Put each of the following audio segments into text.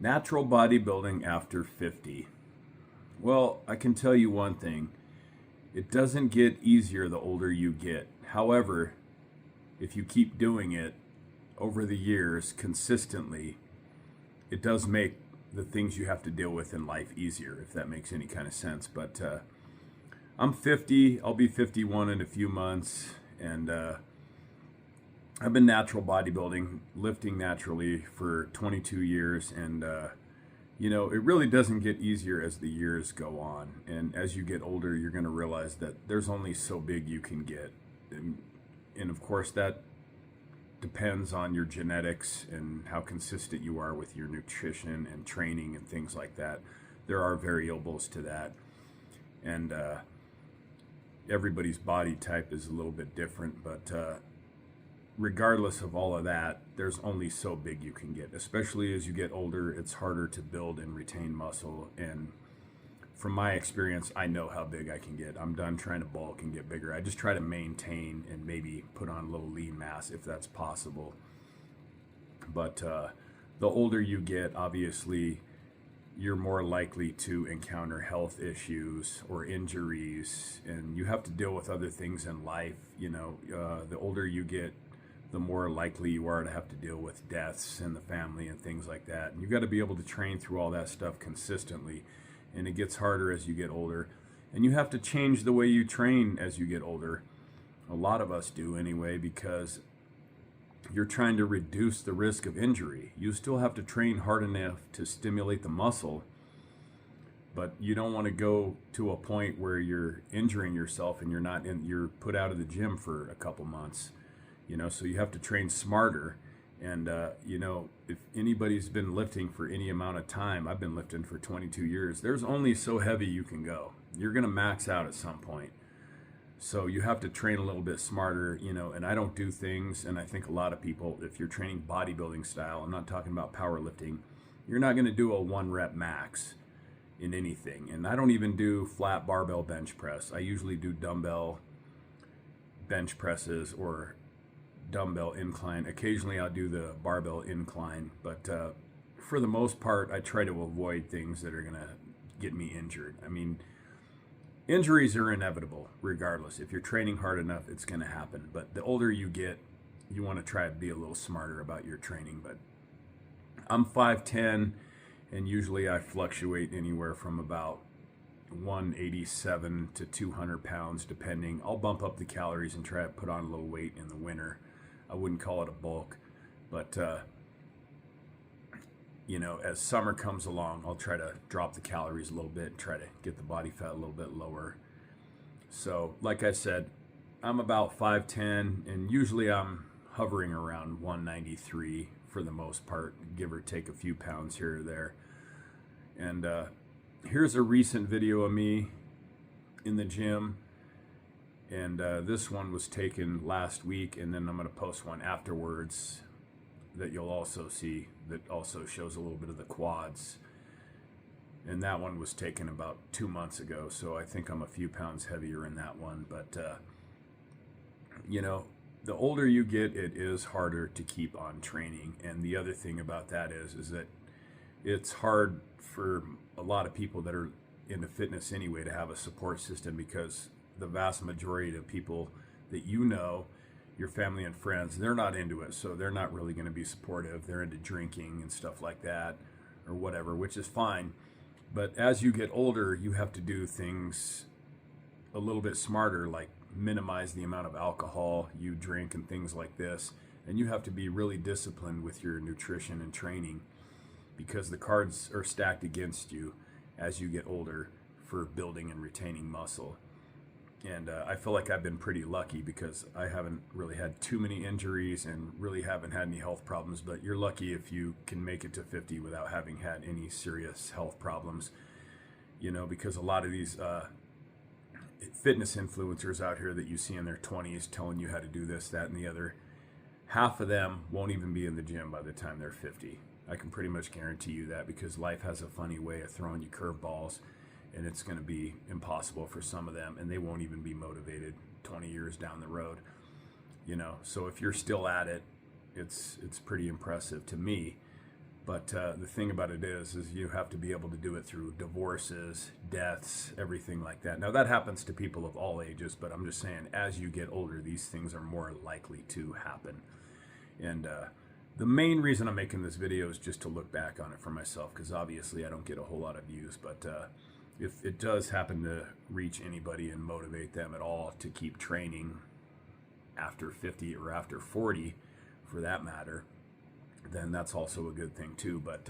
Natural bodybuilding after 50. Well, I can tell you one thing. It doesn't get easier the older you get. However, if you keep doing it over the years consistently, it does make the things you have to deal with in life easier, if that makes any kind of sense. But I'm 50. I'll be 51 in a few months. And I've been natural bodybuilding, lifting naturally for 22 years. And it really doesn't get easier as the years go on. And as you get older, you're going to realize that there's only so big you can get. And of course, that depends on your genetics and how consistent you are with your nutrition and training and things like that. There are variables to that. And everybody's body type is a little bit different. But regardless of all of that, there's only so big you can get. Especially as you get older, it's harder to build and retain muscle. And from my experience, I know how big I can get. I'm done trying to bulk and get bigger. I just try to maintain and maybe put on a little lean mass if that's possible. But the older you get, obviously, you're more likely to encounter health issues or injuries, and you have to deal with other things in life. The older you get, the more likely you are to have to deal with deaths in the family and things like that. And you've got to be able to train through all that stuff consistently. And it gets harder as you get older. And you have to change the way you train as you get older. A lot of us do anyway, because you're trying to reduce the risk of injury. You still have to train hard enough to stimulate the muscle, but you don't want to go to a point where you're injuring yourself and you're put out of the gym for a couple months. So you have to train smarter. And, if anybody's been lifting for any amount of time, I've been lifting for 22 years, there's only so heavy you can go. You're going to max out at some point. So you have to train a little bit smarter, and I don't do things. And I think a lot of people, if you're training bodybuilding style, I'm not talking about powerlifting, you're not going to do a 1-rep max in anything. And I don't even do flat barbell bench press. I usually do dumbbell bench presses or dumbbell incline. Occasionally I'll do the barbell incline, but for the most part, I try to avoid things that are going to get me injured. I mean, injuries are inevitable regardless. If you're training hard enough, it's going to happen. But the older you get, you want to try to be a little smarter about your training. But I'm 5'10", and usually I fluctuate anywhere from about 187 to 200 pounds, depending. I'll bump up the calories and try to put on a little weight in the winter. I wouldn't call it a bulk, but as summer comes along, I'll try to drop the calories a little bit and try to get the body fat a little bit lower. So like I said, I'm about 5'10", and usually I'm hovering around 193 for the most part, give or take a few pounds here or there. And here's a recent video of me in the gym. And this one was taken last week, and then I'm going to post one afterwards that you'll also see that also shows a little bit of the quads. And that one was taken about 2 months ago, so I think I'm a few pounds heavier in that one. But, the older you get, it is harder to keep on training. And the other thing about that is that it's hard for a lot of people that are into fitness anyway to have a support system, because the vast majority of people that your family and friends, they're not into it, so they're not really going to be supportive. They're into drinking and stuff like that or whatever, which is fine. But as you get older, you have to do things a little bit smarter, like minimize the amount of alcohol you drink and things like this. And you have to be really disciplined with your nutrition and training, because the cards are stacked against you as you get older for building and retaining muscle. And I feel like I've been pretty lucky, because I haven't really had too many injuries and really haven't had any health problems. But you're lucky if you can make it to 50 without having had any serious health problems, because a lot of these fitness influencers out here that you see in their 20s telling you how to do this, that, and the other, half of them won't even be in the gym by the time they're 50. I can pretty much guarantee you that, because life has a funny way of throwing you curveballs. And it's going to be impossible for some of them, and they won't even be motivated 20 years down the road. So if you're still at it, it's pretty impressive to me. But the thing about it is you have to be able to do it through divorces, deaths, everything like that. Now that happens to people of all ages, but I'm just saying as you get older, these things are more likely to happen. And the main reason I'm making this video is just to look back on it for myself, because obviously I don't get a whole lot of views, but if it does happen to reach anybody and motivate them at all to keep training after 50 or after 40 for that matter, then that's also a good thing too. But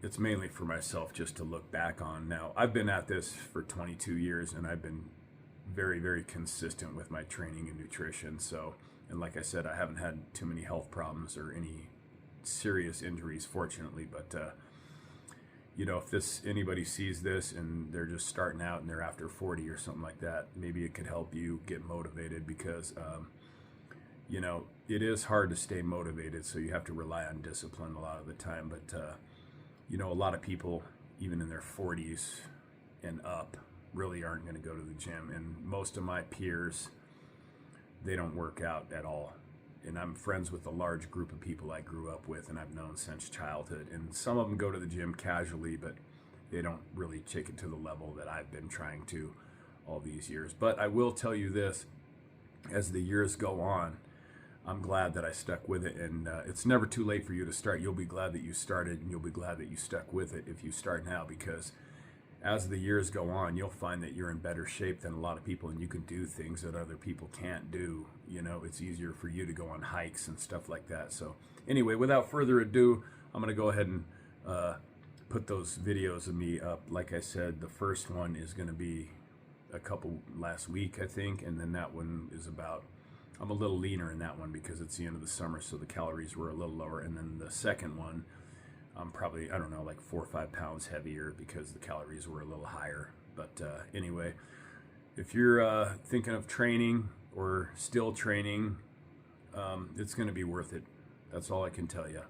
it's mainly for myself just to look back on. Now, I've been at this for 22 years and I've been very, very consistent with my training and nutrition. So, and like I said, I haven't had too many health problems or any serious injuries, fortunately. But you know, if anybody sees this and they're just starting out and they're after 40 or something like that, maybe it could help you get motivated, because you know, it is hard to stay motivated, so you have to rely on discipline a lot of the time. But you know, a lot of people, even in their 40s and up, really aren't going to go to the gym. And most of my peers, they don't work out at all. And I'm friends with a large group of people I grew up with and I've known since childhood. And some of them go to the gym casually, but they don't really take it to the level that I've been trying to all these years. But I will tell you this, as the years go on, I'm glad that I stuck with it. And it's never too late for you to start. You'll be glad that you started, and you'll be glad that you stuck with it if you start now, because as the years go on, you'll find that you're in better shape than a lot of people, and you can do things that other people can't do. You know, it's easier for you to go on hikes and stuff like that. So anyway, without further ado, I'm going to go ahead and put those videos of me up. Like I said, the first one is going to be a couple last week, I think, and then that one is about, I'm a little leaner in that one because it's the end of the summer, so the calories were a little lower. And then the second one, I'm probably, I don't know, like 4 or 5 pounds heavier because the calories were a little higher. But anyway, if you're thinking of training or still training, it's going to be worth it. That's all I can tell you.